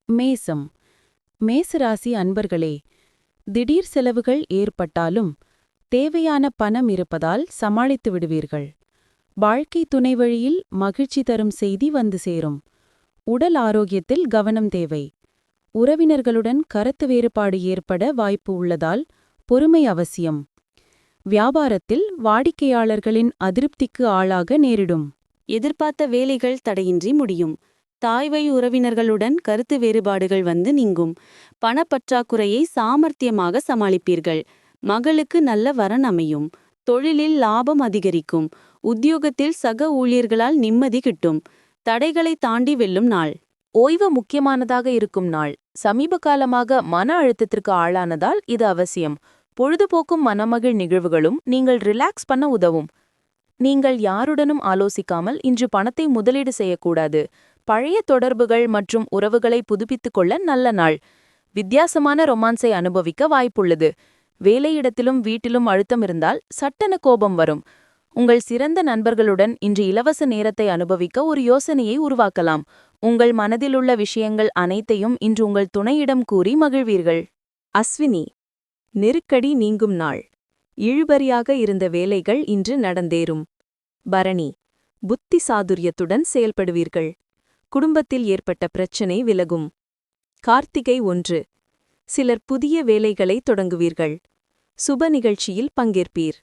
மேசம். மேசராசி அன்பர்களே, திடீர் செலவுகள் ஏற்பட்டாலும் தேவையான பணம் இருப்பதால் சமாளித்து விடுவீர்கள். வாழ்க்கை துணை வழியில் மகிழ்ச்சி தரும் செய்தி வந்து சேரும். உடல் ஆரோக்கியத்தில் கவனம் தேவை. உறவினர்களுடன் கருத்து வேறுபாடு ஏற்பட வாய்ப்பு உள்ளதால் பொறுமை அவசியம். வியாபாரத்தில் வாடிக்கையாளர்களின் அதிருப்திக்கு ஆளாக நேரிடும். எதிர்பார்த்த வேலைகள் தடையின்றி முடியும். தாய்வழி உறவினர்களுடன் கருத்து வேறுபாடுகள் வந்து நீங்கும். பணப்பற்றாக்குறையை சாமர்த்தியமாக சமாளிப்பீர்கள். மகளுக்கு நல்ல வரன் அமையும். தொழிலில் லாபம் அதிகரிக்கும். உத்தியோகத்தில் சக ஊழியர்களால் நிம்மதி கிட்டும். தடைகளை தாண்டி வெல்லும் நாள். ஓய்வு முக்கியமானதாக இருக்கும் நாள். சமீப காலமாக மன அழுத்தத்திற்கு ஆளானதால் இது அவசியம். பொழுதுபோக்கும் மனமகிழ் நிகழ்வுகளும் நீங்கள் ரிலாக்ஸ் பண்ண உதவும். நீங்கள் யாருடனும் ஆலோசிக்காமல் இன்று பணத்தை முதலீடு செய்யக்கூடாது. பழைய தொடர்புகள் மற்றும் உறவுகளை புதுப்பித்துக் கொள்ள நல்ல நாள். வித்தியாசமான ரொமான்ஸை அனுபவிக்க வாய்ப்புள்ளது. வேலையிடத்திலும் வீட்டிலும் அழுத்தம் இருந்தால் சட்டென கோபம் வரும். உங்கள் சிறந்த நண்பர்களுடன் இன்று இலவச நேரத்தை அனுபவிக்க ஒரு யோசனையை உருவாக்கலாம். உங்கள் மனதிலுள்ள விஷயங்கள் அனைத்தையும் இன்று உங்கள் துணையிடம் கூறி மகிழ்வீர்கள். அஸ்வினி, நெருக்கடி நீங்கும் நாள். இழுபறியாக இருந்த வேலைகள் இன்று நடந்தேறும். பரணி, புத்தி சாதுரியத்துடன் செயல்படுவீர்கள். குடும்பத்தில் ஏற்பட்ட பிரச்சினை விலகும். கார்த்திகை 1, சிலர் புதிய வேலைகளை தொடங்குவீர்கள். சுப நிகழ்ச்சியில் பங்கேற்பீர்.